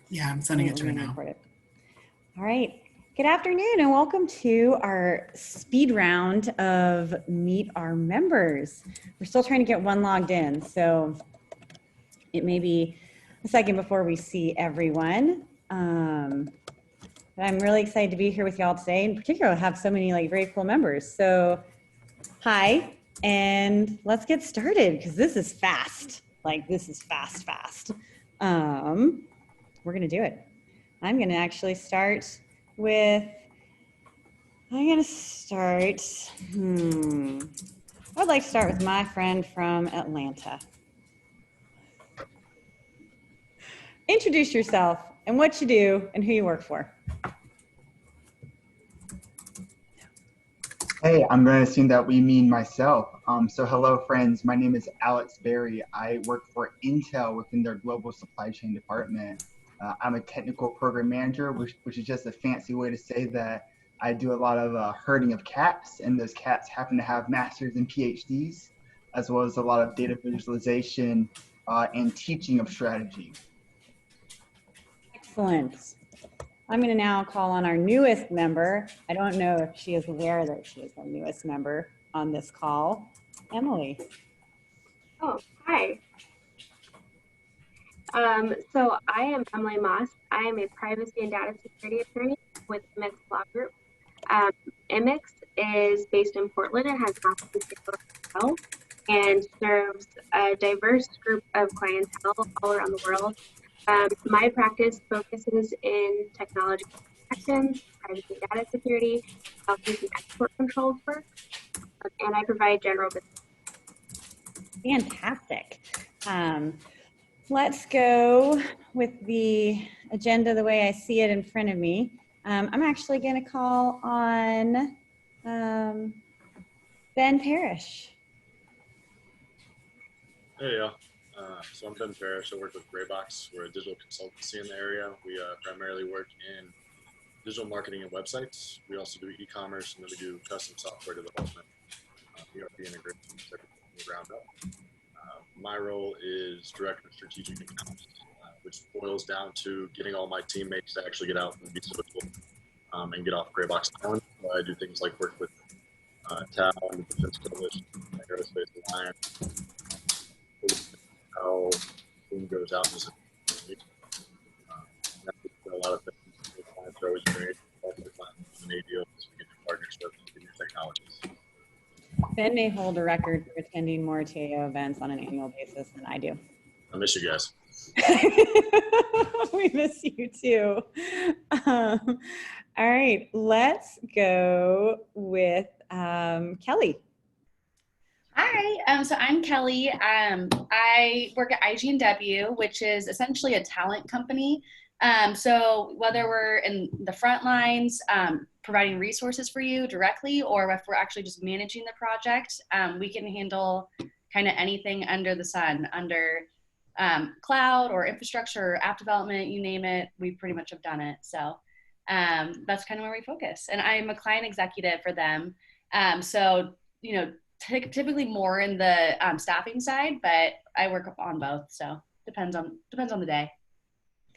Yeah, I'm sending it to her now. All right. Good afternoon and welcome to our speed round of Meet Our Members. We're still trying to get one logged in, so it may be a second before we see everyone. But I'm really excited to be here with y'all today. In particular, have so many very cool members. So hi, and let's get started because this is fast. This is fast. We're gonna do it. I'm gonna actually start with, I'd like to start with my friend from Atlanta. Introduce yourself and what you do and who you work for. Hey, I'm going to assume that we mean myself. So hello, friends. My name is Alex Berry. I work for Intel within their global supply chain department. I'm a technical program manager, which is just a fancy way to say that I do a lot of herding of cats, and those cats happen to have masters and PhDs, as well as a lot of data visualization and teaching of strategy. Excellent. I'm going to now call on our newest member. I don't know if she is aware that she is our newest member on this call. Emily. Oh, hi. So I am Emily Maass. I am a privacy and data security attorney with Immix Law Group. Immix is based in Portland. It has an office in Seattle and serves a diverse group of clientele all around the world. My practice focuses in technology protections, privacy and data security, do some export controls work, and I provide general business. Fantastic. Let's go with the agenda the way I see it in front of me. I'm actually going to call on Ben Parish. Hey, y'all. So I'm Ben Parish. I work with GRAYBOX. We're a digital consultancy in the area. We primarily work in digital marketing and websites. We also do e-commerce, and then we do custom software development, ERP integration, everything from the ground up. My role is Director of Strategic Accounts, which boils down to getting all my teammates to actually get out and be social and get off GRAYBOX Island. I do things like work with TAO and the Defense Coalition, Aerospace Alliance, how team goes out and a lot of things. The clients are always great. Also, the clients and ADOs, we get new partnerships and new technologies. Ben may hold a record for attending more TAO events on an annual basis than I do. I miss you guys. We miss you too. All right, let's go with Kelly. Hi, so I'm Kelly. I work at IGNW, which is essentially a talent company. So whether we're in the front lines, providing resources for you directly, or if we're actually just managing the project, we can handle kind of anything under the sun, under cloud or infrastructure or app development, you name it, we pretty much have done it. So that's kind of where we focus. And I'm a client executive for them. So, typically more in the staffing side, but I work on both. So depends on the day.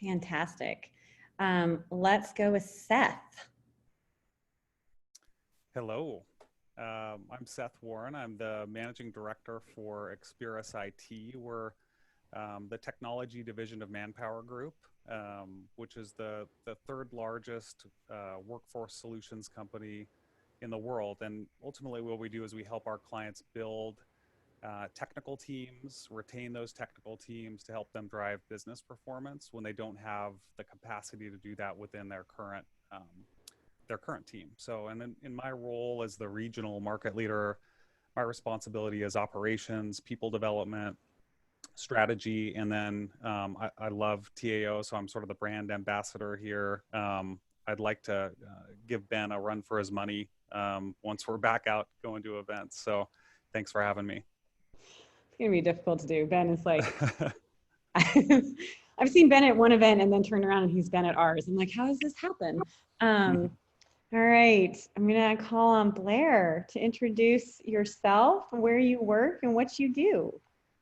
Fantastic. Let's go with Seth. Hello, I'm Seth Warren. I'm the managing director for Experis IT. We're the technology division of Manpower Group, which is the third largest workforce solutions company in the world. And ultimately what we do is we help our clients build technical teams, retain those technical teams to help them drive business performance when they don't have the capacity to do that within their current team. So, and then in my role as the regional market leader, my responsibility is operations, people development, strategy, and then I love TAO, so I'm sort of the brand ambassador here. I'd like to give Ben a run for his money once we're back out going to events. So thanks for having me. It's going to be difficult to do. Ben is like, I've seen Ben at one event and then turn around and he's been at ours. I'm like, how does this happen? All right, I'm going to call on Blair to introduce yourself, where you work, and what you do.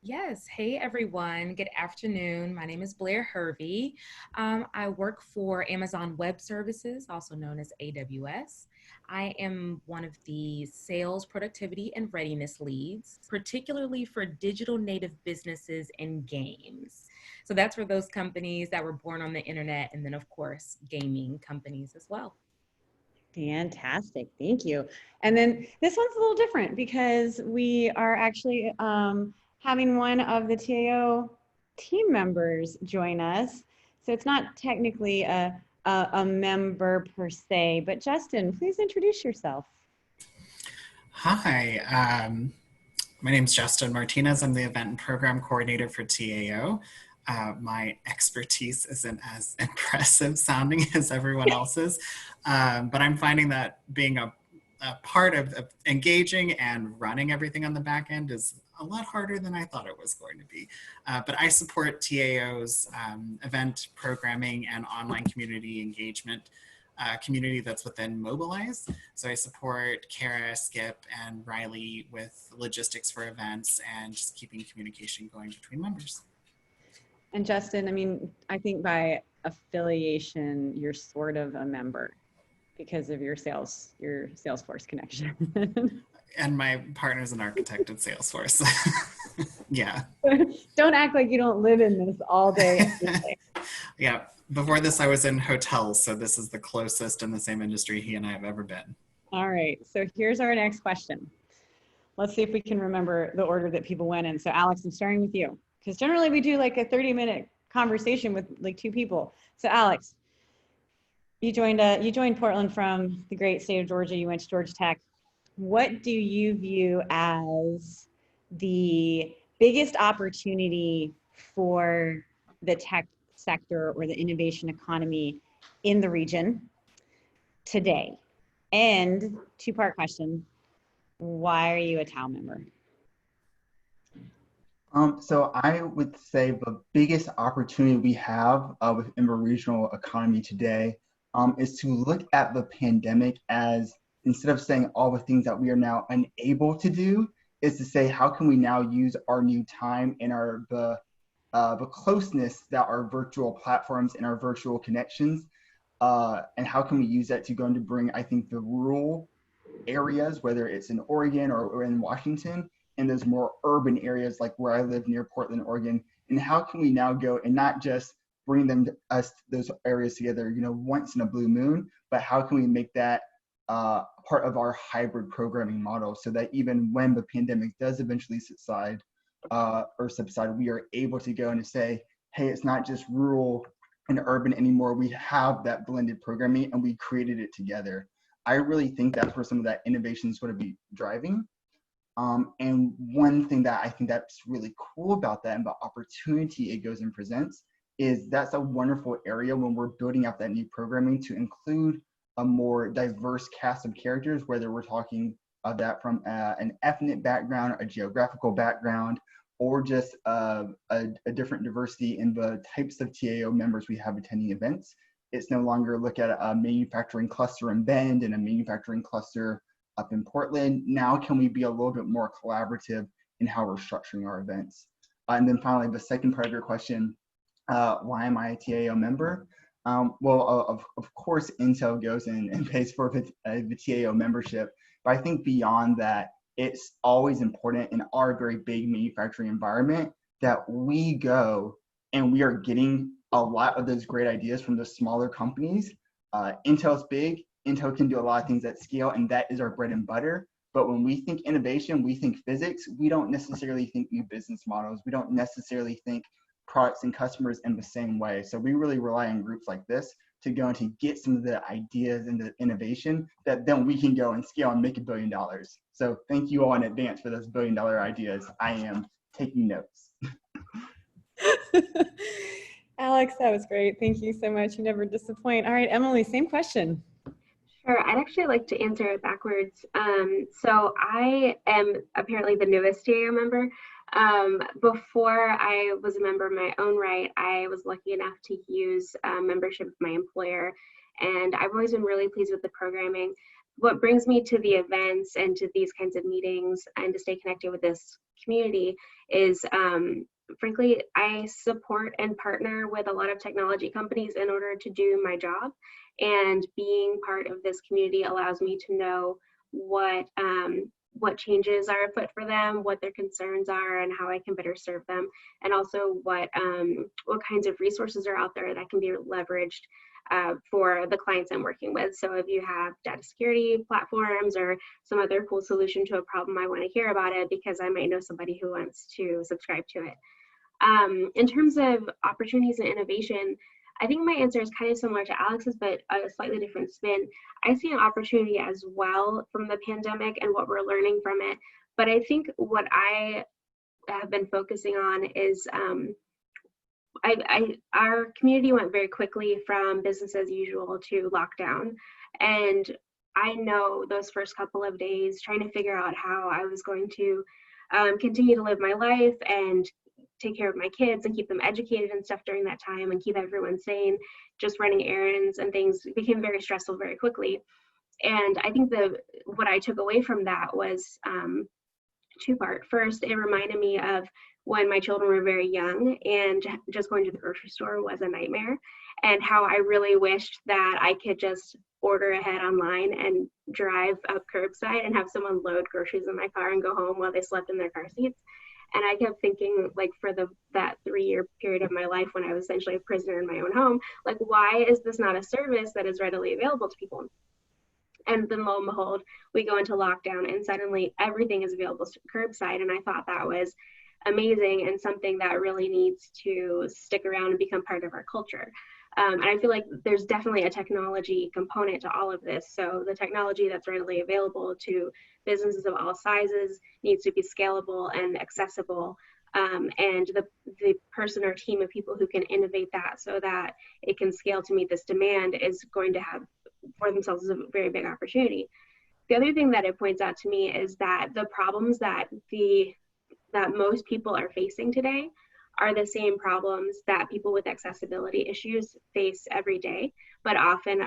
Yes. Hey, everyone. Good afternoon. My name is Blair Harvey. I work for Amazon Web Services, also known as AWS. I am one of the sales, productivity, and readiness leads, particularly for digital native businesses and games. So that's for those companies that were born on the internet, and then, of course, gaming companies as well. Fantastic. Thank you. And then this one's a little different because we are actually having one of the TAO team members join us. So it's not technically a member per se, but Justin, please introduce yourself. Hi, my name is Justin Martinez. I'm the event and program coordinator for TAO. My expertise isn't as impressive sounding as everyone else's, but I'm finding that being a part of engaging and running everything on the back end is a lot harder than I thought it was going to be. But I support TAO's event programming and online community engagement community that's within Mobilize. So I support Cara, Skip, and Riley with logistics for events and just keeping communication going between members. And Justin, I mean, I think by affiliation, you're sort of a member because of your Salesforce connection. And my partner's an architect at Salesforce. Yeah. Don't act like you don't live in this all day, every day. Yeah. Before this, I was in hotels, so this is the closest in the same industry he and I have ever been. All right. So here's our next question. Let's see if we can remember the order that people went in. So Alex, I'm starting with you. Because generally we do like a 30-minute conversation with like two people. So Alex, you joined Portland from the great state of Georgia. You went to Georgia Tech. What do you view as the biggest opportunity for the tech sector or the innovation economy in the region today? And two-part question, why are you a TAO member? So I would say the biggest opportunity we have within the regional economy today is to look at the pandemic as, instead of saying all the things that we are now unable to do, is to say how can we now use our new time and the closeness that our virtual platforms and our virtual connections, and how can we use that to go and to bring, I think, the rural areas, whether it's in Oregon or in Washington, and those more urban areas like where I live near Portland, Oregon, and how can we now go and not just bring those areas together, once in a blue moon, but how can we make that part of our hybrid programming model so that even when the pandemic does eventually subside, we are able to go and to say, hey, it's not just rural and urban anymore. We have that blended programming and we created it together. I really think that's where some of that innovation is going to be driving. And one thing that I think that's really cool about that and the opportunity it goes and presents is that's a wonderful area when we're building out that new programming to include a more diverse cast of characters, whether we're talking that from an ethnic background, a geographical background, or just a different diversity in the types of TAO members we have attending events. It's no longer look at a manufacturing cluster in Bend and a manufacturing cluster up in Portland. Now can we be a little bit more collaborative in how we're structuring our events? And then finally, the second part of your question, why am I a TAO member? Well, of course, Intel goes in and pays for the TAO membership, but I think beyond that, it's always important in our very big manufacturing environment that we go and we are getting a lot of those great ideas from the smaller companies. Intel's big. Intel can do a lot of things at scale, and that is our bread and butter. But when we think innovation, we think physics. We don't necessarily think new business models. We don't necessarily think products and customers in the same way. So we really rely on groups like this to go and to get some of the ideas and the innovation that then we can go and scale and make $1 billion. So thank you all in advance for those $1 billion ideas. I am taking notes. Alex, that was great. Thank you so much. You never disappoint. All right, Emily, same question. Sure, I'd actually like to answer it backwards. So I am apparently the newest TAO member. Before I was a member of my own right, I was lucky enough to use membership of my employer. and I've always been really pleased with the programming. What brings me to the events and to these kinds of meetings and to stay connected with this community is, frankly, I support and partner with a lot of technology companies in order to do my job, and being part of this community allows me to know what changes are afoot for them, what their concerns are, and how I can better serve them, and also what kinds of resources are out there that can be leveraged for the clients I'm working with. So if you have data security platforms or some other cool solution to a problem, I want to hear about it because I might know somebody who wants to subscribe to it. In terms of opportunities and innovation, I think my answer is kind of similar to Alex's, but a slightly different spin. I see an opportunity as well from the pandemic and what we're learning from it. But I think what I have been focusing on is our community went very quickly from business as usual to lockdown. And I know those first couple of days trying to figure out how I was going to continue to live my life and take care of my kids and keep them educated and stuff during that time and keep everyone sane, just running errands and things became very stressful very quickly. And I think what I took away from that was two-part. First, it reminded me of when my children were very young and just going to the grocery store was a nightmare, and how I really wished that I could just order ahead online and drive up curbside and have someone load groceries in my car and go home while they slept in their car seats. And I kept thinking, like, for that 3-year period of my life when I was essentially a prisoner in my own home, like, why is this not a service that is readily available to people? And then lo and behold, we go into lockdown and suddenly everything is available curbside. And I thought that was amazing and something that really needs to stick around and become part of our culture. And I feel like there's definitely a technology component to all of this. So the technology that's readily available to businesses of all sizes needs to be scalable and accessible. And the person or team of people who can innovate that so that it can scale to meet this demand is going to have for themselves a very big opportunity. The other thing that it points out to me is that the problems that most people are facing today are the same problems that people with accessibility issues face every day, but often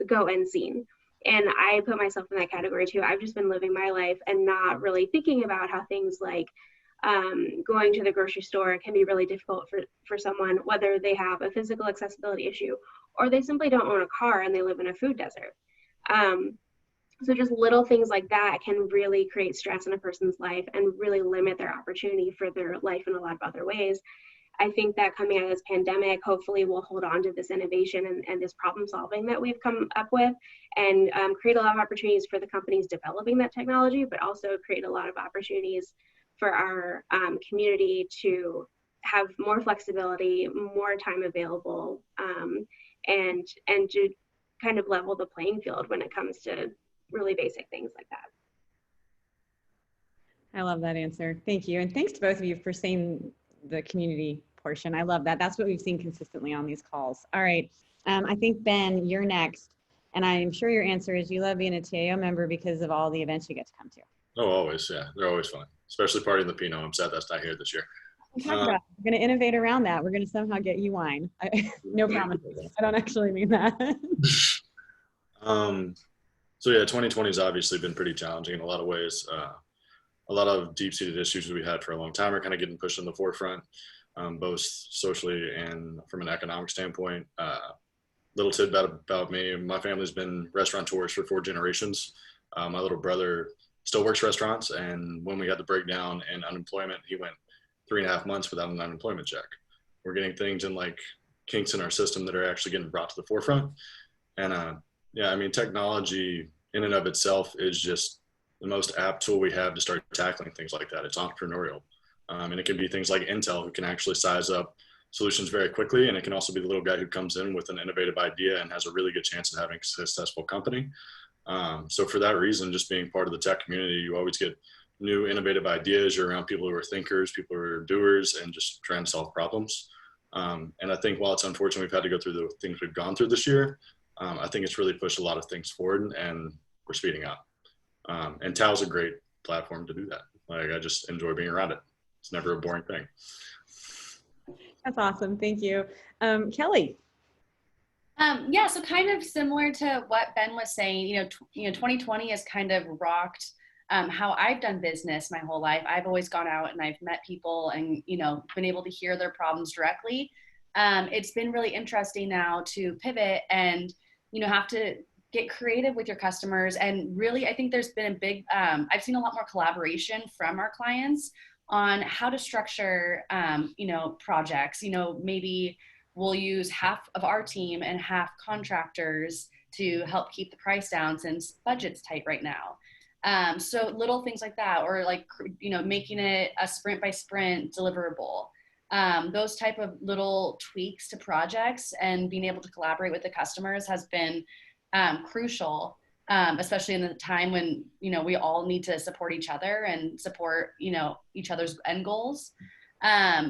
go unseen. And I put myself in that category too. I've just been living my life and not really thinking about how things like going to the grocery store can be really difficult for someone, whether they have a physical accessibility issue or they simply don't own a car and they live in a food desert. So just little things like that can really create stress in a person's life and really limit their opportunity for their life in a lot of other ways. I think that coming out of this pandemic, hopefully we'll hold on to this innovation and this problem solving that we've come up with and create a lot of opportunities for the companies developing that technology, but also create a lot of opportunities for our community to have more flexibility, more time available, and to kind of level the playing field when it comes to really basic things like that. I love that answer. Thank you. And thanks to both of you for saying the community portion. I love that. That's what we've seen consistently on these calls. All right. I think, Ben, you're next. And I'm sure your answer is you love being a TAO member because of all the events you get to come to. Oh, always. Yeah. They're always fun, especially partying the Pinot. I'm sad that's not here this year. We're going to innovate around that. We're going to somehow get you wine. No promises. I don't actually mean that. So yeah, 2020 has obviously been pretty challenging in a lot of ways. A lot of deep-seated issues we had for a long time are kind of getting pushed in the forefront, both socially and from an economic standpoint. Little tidbit about me, my family's been restaurateurs for 4 generations. My little brother still works restaurants, and when we had the breakdown in unemployment, he went 3.5 months without an unemployment check. We're getting things in like kinks in our system that are actually getting brought to the forefront. And yeah, I mean, technology in and of itself is just the most apt tool we have to start tackling things like that. It's entrepreneurial. And it can be things like Intel, who can actually size up solutions very quickly. And it can also be the little guy who comes in with an innovative idea and has a really good chance of having a successful company. So for that reason, just being part of the tech community, you always get new innovative ideas. You're around people who are thinkers, people who are doers, and just trying to solve problems. And I think while it's unfortunate we've had to go through the things we've gone through this year, I think it's really pushed a lot of things forward, and we're speeding up. And TAO is a great platform to do that. Like, I just enjoy being around it. It's never a boring thing. That's awesome. Thank you. Kelly. Yeah, so kind of similar to what Ben was saying, 2020 has kind of rocked how I've done business my whole life. I've always gone out and I've met people and, been able to hear their problems directly. It's been really interesting now to pivot and, have to get creative with your customers. And really, I think there's been a big, I've seen a lot more collaboration from our clients on how to structure, projects. Maybe we'll use half of our team and half contractors to help keep the price down since budget's tight right now. So little things like that, or making it a sprint by sprint deliverable. Those type of little tweaks to projects and being able to collaborate with the customers has been crucial, especially in the time when, we all need to support each other and support, each other's end goals.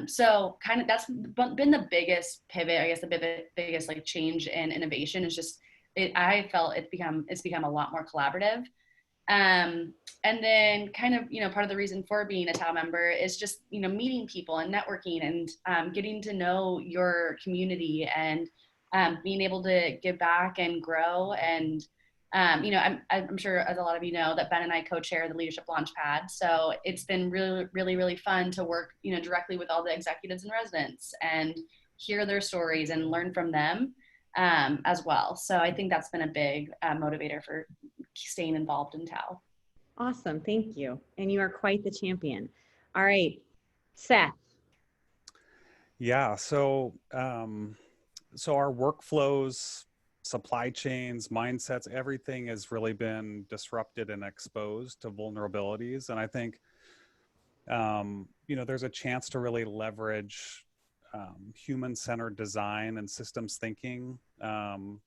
So kind of that's been the biggest pivot, I guess, the biggest change in innovation is just, I felt it's become a lot more collaborative. And then kind of, part of the reason for being a TAO member is just, meeting people and networking and getting to know your community and being able to give back and grow. And, I'm sure, as a lot of you know, that Ben and I co-chair the Leadership Launchpad. So it's been really, really, really fun to work, directly with all the executives and residents and hear their stories and learn from them as well. So I think that's been a big motivator for staying involved in TAO. Awesome. Thank you. And you are quite the champion. All right, Seth. Yeah. So our workflows, supply chains, mindsets, everything has really been disrupted and exposed to vulnerabilities. And I think, there's a chance to really leverage human-centered design and systems thinking to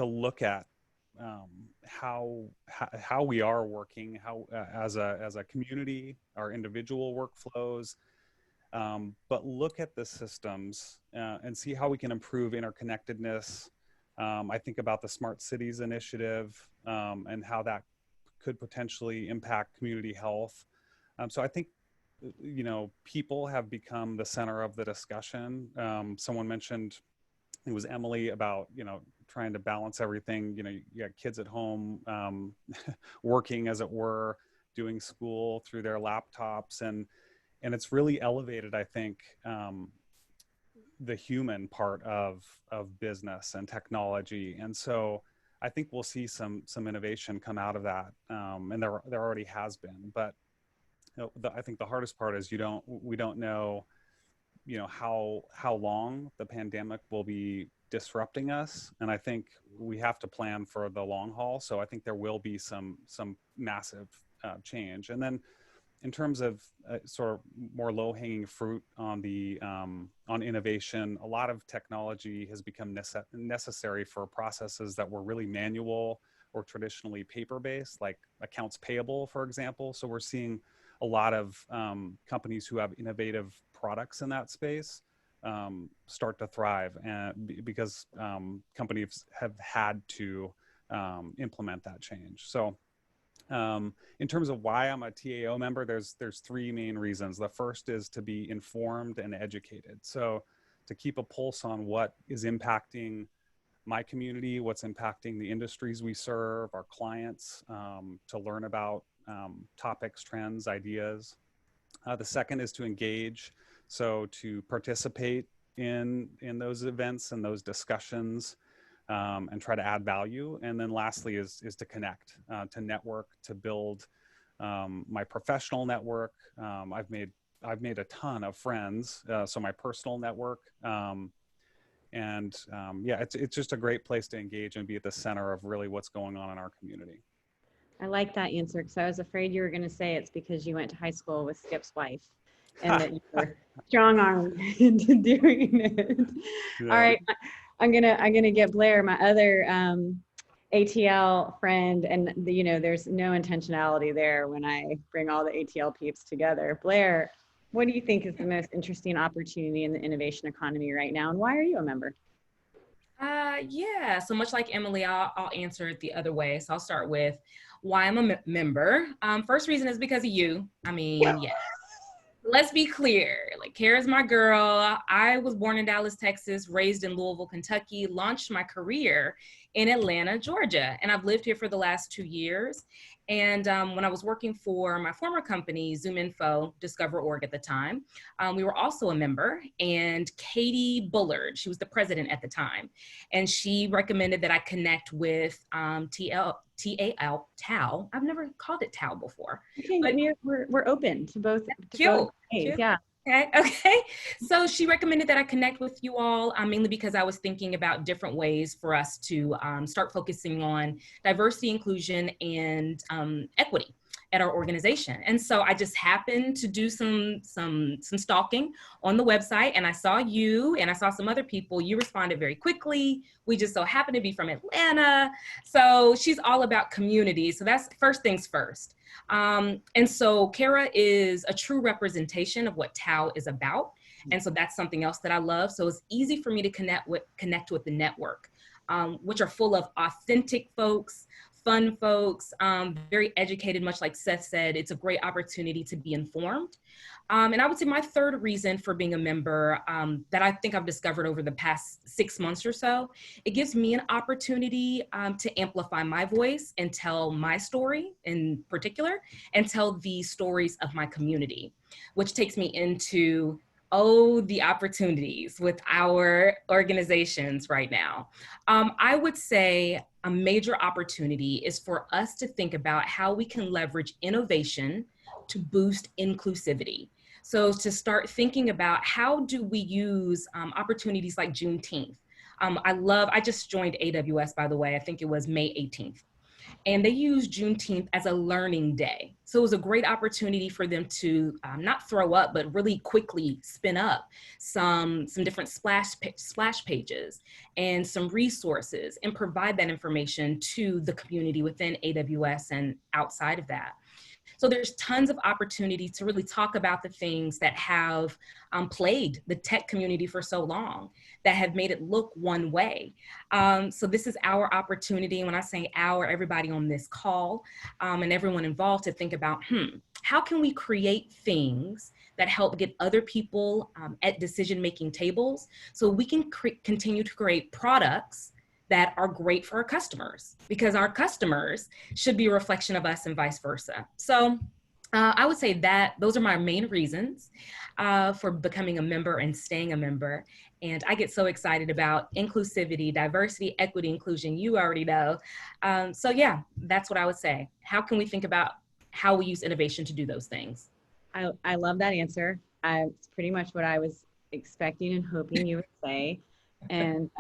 look at how we are working, as a community, our individual workflows, but look at the systems and see how we can improve interconnectedness. I think about the Smart Cities initiative and how that could potentially impact community health. So I think, people have become the center of the discussion. Someone mentioned, it was Emily, about, trying to balance everything. You got kids at home working, as it were, doing school through their laptops, and it's really elevated, I think, the human part of business and technology. And so I think we'll see some innovation come out of that, and there already has been. But I think the hardest part is we don't know, how long the pandemic will be disrupting us, and I think we have to plan for the long haul. So I think there will be some massive change. And then in terms of sort of more low-hanging fruit on the on innovation, a lot of technology has become necessary for processes that were really manual or traditionally paper-based, like accounts payable, for example. So we're seeing a lot of companies who have innovative products in that space start to thrive, and because companies have had to implement that change. So in terms of why I'm a TAO member, there's three main reasons. The first is to be informed and educated. So to keep a pulse on what is impacting my community, what's impacting the industries we serve, our clients, to learn about topics, trends, ideas. The second is to engage. So to participate in those events and those discussions, and try to add value. And then lastly is to connect, to network, to build my professional network. I've made a ton of friends, so my personal network. Yeah, it's just a great place to engage and be at the center of really what's going on in our community. I like that answer, because I was afraid you were going to say it's because you went to high school with Skip's wife and that you were strong-armed into doing it. Yeah. All right, I'm gonna get Blair, my other ATL friend, and there's no intentionality there when I bring all the ATL peeps together. Blair, what do you think is the most interesting opportunity in the innovation economy right now, and why are you a member? Yeah, so much like Emily, I'll answer it the other way. So I'll start with why I'm a member. First reason is because of you. I mean, yeah. let's be clear, like Cara's my girl. I was born in Dallas, Texas, raised in Louisville, Kentucky, launched my career in Atlanta, Georgia, and I've lived here for the last 2 years. And when I was working for my former company, Zoom Info, Discover Org at the time, we were also a member. And Katie Bullard, she was the president at the time, and she recommended that I connect with TAO. I've never called it TAO before. Okay, but we're open to both. Cute. Yeah. Okay. So she recommended that I connect with you all, mainly because I was thinking about different ways for us to start focusing on diversity, inclusion, and equity at our organization. And so I just happened to do some stalking on the website, and I saw you and I saw some other people. You responded very quickly. We just so happened to be from Atlanta. So she's all about community. So that's first things first. And so Cara is a true representation of what TAO is about. And so that's something else that I love. So it's easy for me to connect with the network, which are full of authentic folks, fun folks, very educated, much like Seth said. It's a great opportunity to be informed. And I would say my third reason for being a member that I think I've discovered over the past 6 months or so, it gives me an opportunity to amplify my voice and tell my story in particular, and tell the stories of my community, which takes me into the opportunities with our organizations right now. I would say a major opportunity is for us to think about how we can leverage innovation to boost inclusivity. So to start thinking about how do we use opportunities like Juneteenth. I just joined AWS, by the way, I think it was May 18th. And they used Juneteenth as a learning day. So it was a great opportunity for them to not throw up, but really quickly spin up some different splash pages and some resources and provide that information to the community within AWS and outside of that. So there's tons of opportunity to really talk about the things that have plagued the tech community for so long, that have made it look one way. So this is our opportunity. When I say our, everybody on this call and everyone involved, to think about, how can we create things that help get other people at decision-making tables so we can continue to create products that are great for our customers, because our customers should be a reflection of us and vice versa. So I would say that those are my main reasons for becoming a member and staying a member. And I get so excited about inclusivity, diversity, equity, inclusion, you already know. So yeah, that's what I would say. How can we think about how we use innovation to do those things? I love that answer. It's pretty much what I was expecting and hoping you would say. And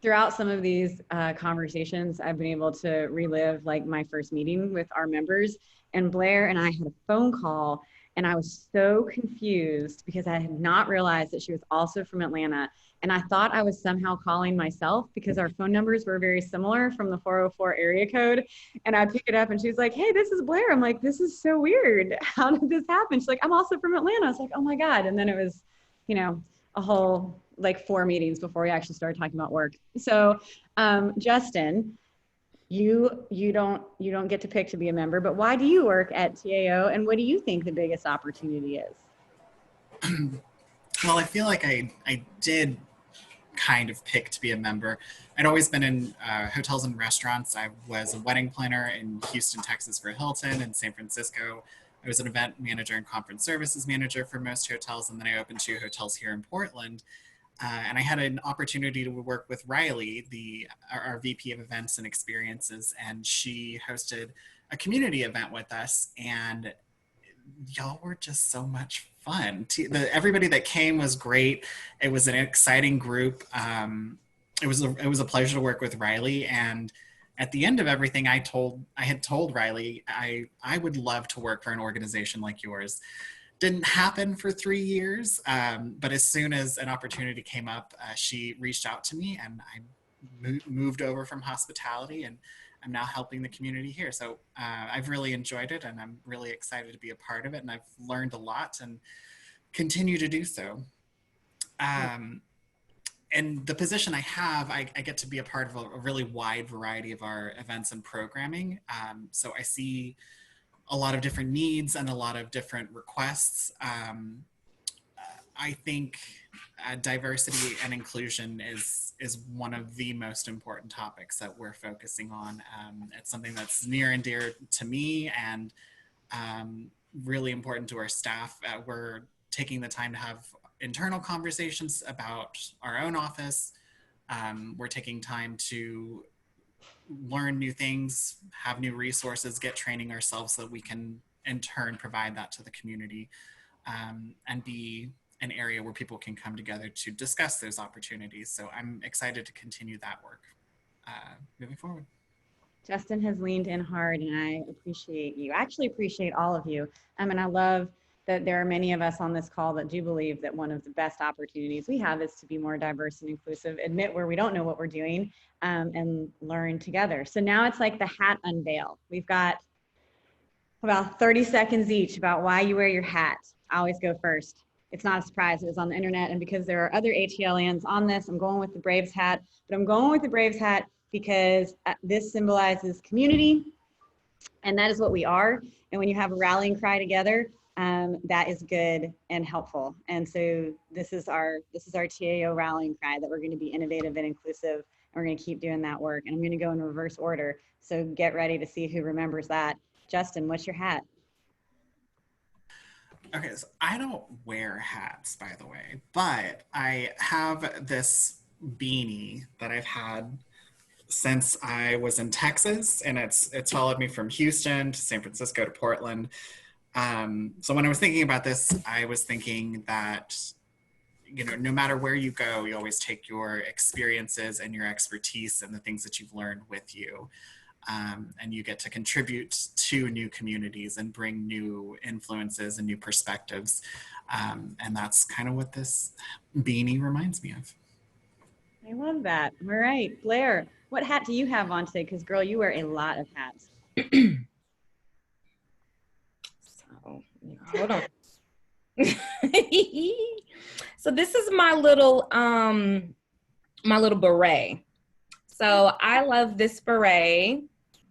throughout some of these conversations, I've been able to relive like my first meeting with our members, and Blair and I had a phone call, and I was so confused because I had not realized that she was also from Atlanta. And I thought I was somehow calling myself because our phone numbers were very similar from the 404 area code. And I pick it up and she's like, "Hey, this is Blair." I'm like, "This is so weird. How did this happen?" She's like, "I'm also from Atlanta." I was like, "Oh my God." And then it was, a whole like 4 meetings before we actually started talking about work. So Justin, you don't get to pick to be a member, but why do you work at TAO, and what do you think the biggest opportunity is? Well, I feel like I did kind of pick to be a member. I'd always been in hotels and restaurants. I was a wedding planner in Houston, Texas for Hilton, and San Francisco. I was an event manager and conference services manager for most hotels, and then I opened 2 hotels here in Portland. And I had an opportunity to work with Riley, our VP of Events and Experiences, and she hosted a community event with us, and y'all were just so much fun. Everybody that came was great. It was an exciting group. It was a pleasure to work with Riley, and at the end of everything, I had told Riley I would love to work for an organization like yours. Didn't happen for 3 years, but as soon as an opportunity came up, she reached out to me, and I moved over from hospitality, and I'm now helping the community here. So I've really enjoyed it, and I'm really excited to be a part of it, and I've learned a lot and continue to do so. And the position I have, I get to be a part of a really wide variety of our events and programming. So I see a lot of different needs and a lot of different requests. I think diversity and inclusion is one of the most important topics that we're focusing on. It's something that's near and dear to me and really important to our staff. We're taking the time to have internal conversations about our own office. We're taking time to learn new things, have new resources, get training ourselves so that we can in turn provide that to the community, and be an area where people can come together to discuss those opportunities. So I'm excited to continue that work moving forward. Justin has leaned in hard, and I appreciate you. I actually appreciate all of you. And I love that there are many of us on this call that do believe that one of the best opportunities we have is to be more diverse and inclusive, admit where we don't know what we're doing, and learn together. So now it's like the hat unveil. We've got about 30 seconds each about why you wear your hat. I always go first. It's not a surprise, it was on the internet, and because there are other ATLians on this, I'm going with the Braves hat, but I'm going with the Braves hat because this symbolizes community, and that is what we are. And when you have a rallying cry together, that is good and helpful. And so this is our TAO rallying cry, that we're going to be innovative and inclusive, and we're going to keep doing that work. And I'm going to go in reverse order, so get ready to see who remembers that. Justin, what's your hat? Okay, so I don't wear hats, by the way, but I have this beanie that I've had since I was in Texas, and it's followed me from Houston to San Francisco to Portland. So when I was thinking about this, I was thinking that, you know, no matter where you go, you always take your experiences and your expertise and the things that you've learned with you. And you get to contribute to new communities and bring new influences and new perspectives. And that's kind of what this beanie reminds me of. I love that. All right, Blair, what hat do you have on today? Because girl, you wear a lot of hats. So, hold on. So this is my little beret. So I love this beret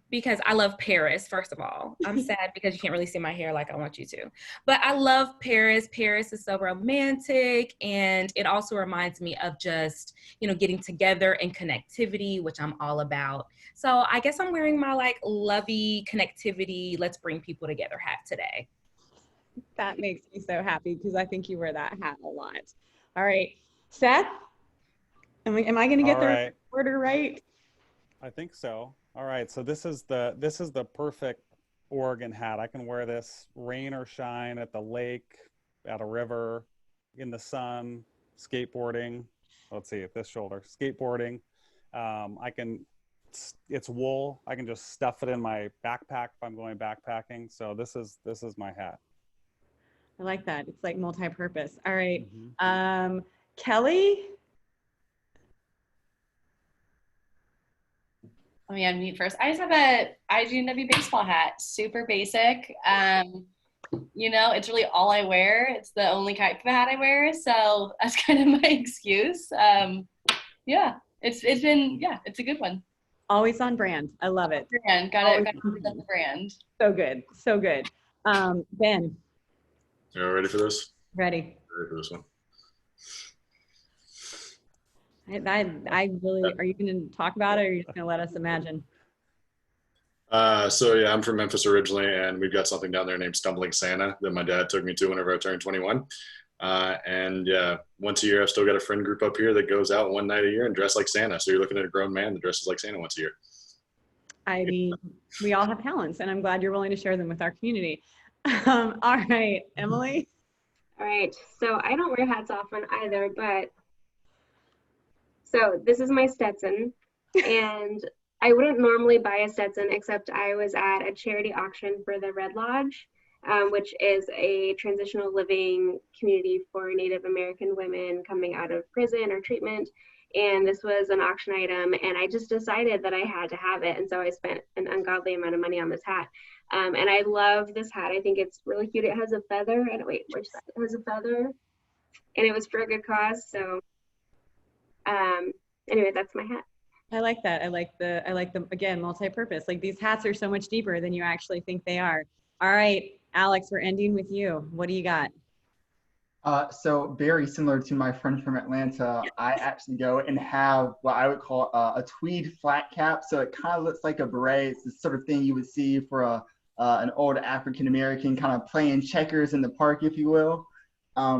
because I love Paris, first of all. I'm sad because you can't really see my hair like I want you to. But I love Paris. Paris is so romantic, and it also reminds me of just, you know, getting together and connectivity, which I'm all about. So I guess I'm wearing my like lovey connectivity, let's bring people together hat today. That makes me so happy because I think you wear that hat a lot. All right, Seth, am I going to get the order right? I think so. All right, so this is the perfect Oregon hat. I can wear this rain or shine, at the lake, at a river, in the sun, skateboarding. Let's see, at this shoulder, skateboarding. It's wool. I can just stuff it in my backpack if I'm going backpacking. So this is my hat. I like that. It's like multi-purpose. All right, Kelly. Let me unmute first. I just have a IGNW baseball hat, super basic. You know, it's really all I wear. It's the only type of hat I wear, so that's kind of my excuse. Yeah, it's a good one. Always on brand. I love it. Brand, gotta present the brand. So good, so good. Ben. You all ready for this? Ready. Ready for this one. I really, are you going to talk about it, or are you just going to let us imagine? So yeah, I'm from Memphis originally, and we've got something down there named Stumbling Santa that my dad took me to whenever I turned 21. And yeah, once a year, I've still got a friend group up here that goes out one night a year and dress like Santa. So you're looking at a grown man that dresses like Santa once a year. I mean, we all have talents, and I'm glad you're willing to share them with our community. All right, Emily. All right, so I don't wear hats often either, but so this is my Stetson, and I wouldn't normally buy a Stetson, except I was at a charity auction for the Red Lodge, which is a transitional living community for Native American women coming out of prison or treatment. And this was an auction item, and I just decided that I had to have it. And so I spent an ungodly amount of money on this hat. And I love this hat. I think it's really cute. It has a feather. And wait, where's that? It has a feather, and it was for a good cause. So anyway, that's my hat. I like that. I like the again, multi-purpose. Like, these hats are so much deeper than you actually think they are. All right, Alex, we're ending with you. What do you got? So very similar to my friend from Atlanta, I actually go and have what I would call a tweed flat cap. So it kind of looks like a beret. It's the sort of thing you would see for an old African-American kind of playing checkers in the park, if you will.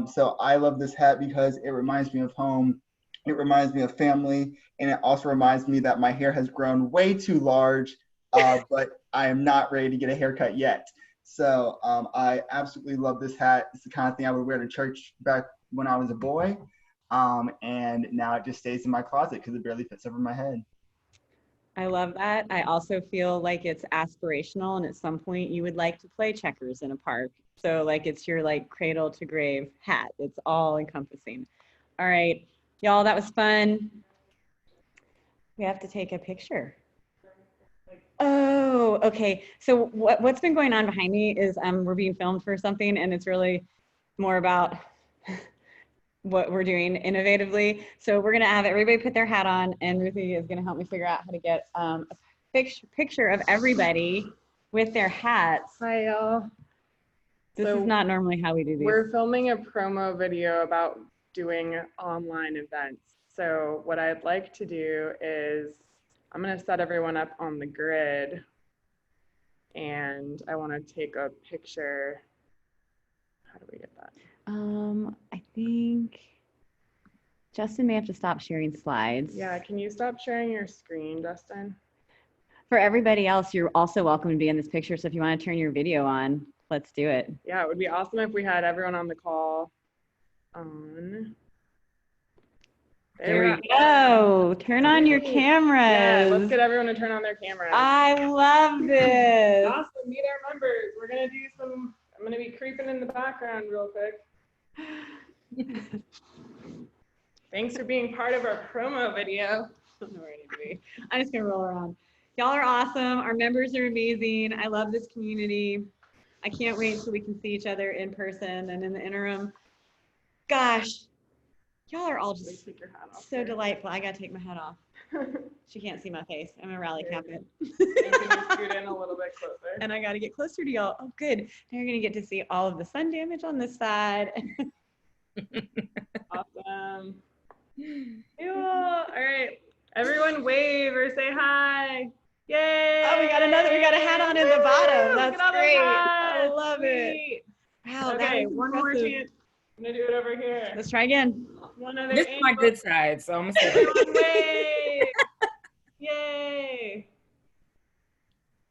So I love this hat because it reminds me of home. It reminds me of family. And it also reminds me that my hair has grown way too large, but I am not ready to get a haircut yet. So I absolutely love this hat. It's the kind of thing I would wear to church back when I was a boy. And now it just stays in my closet because it barely fits over my head. I love that. I also feel like it's aspirational, and at some point you would like to play checkers in a park. So like it's your like cradle to grave hat. It's all encompassing. All right, y'all, that was fun. We have to take a picture. Oh, okay. So what's been going on behind me is we're being filmed for something, and it's really more about what we're doing innovatively. So we're gonna have everybody put their hat on, and Ruthie is gonna help me figure out how to get a picture of everybody with their hats. Hi, y'all. This is not normally how we do these. We're filming a promo video about doing online events. So what I'd like to do is I'm going to set everyone up on the grid, and I want to take a picture. How do we get that? I think Justin may have to stop sharing slides. Yeah, can you stop sharing your screen, Justin? For everybody else, you're also welcome to be in this picture. So if you want to turn your video on, let's do it. Yeah, it would be awesome if we had everyone on the call on. There we go. Turn on your cameras. Yeah, let's get everyone to turn on their cameras. I love this. Awesome. Meet our members. We're going to do some, I'm going to be creeping in the background real quick. Thanks for being part of our promo video. I don't know where I need to be. I'm just going to roll around. Y'all are awesome. Our members are amazing. I love this community. I can't wait until we can see each other in person. And in the interim, gosh, y'all are all just so delightful. I got to take my hat off. She can't see my face. I'm a rally cap it. Scoot in a little bit closer. And I got to get closer to y'all. Oh, good. Now you're going to get to see all of the sun damage on this side. Awesome. Cool. All right. Everyone wave or say hi. Yay. Oh, we got a hat on in the bottom. That's great. I love Sweet. it. Wow. Okay, one more chance. I'm going to do it over here. Let's try again. One other This is my good side, so I'm gonna say everyone wave. Yay.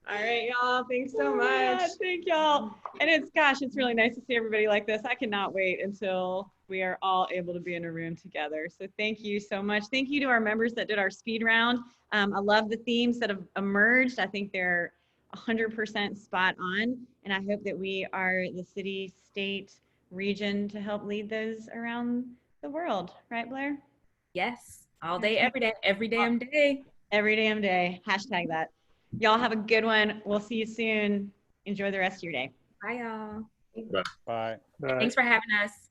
All right, y'all. Thanks so much. Yeah, thank y'all. And it's really nice to see everybody like this. I cannot wait until we are all able to be in a room together. So thank you so much. Thank you to our members that did our speed round. I love the themes that have emerged. I think they're 100% spot on. And I hope that we are the city, state, region to help lead those around the world. Right, Blair? yes, all day, every damn day. Every damn day. Hashtag that. Y'all have a good one. We'll see you soon. Enjoy the rest of your day. Bye, y'all. Bye. Thanks for having us.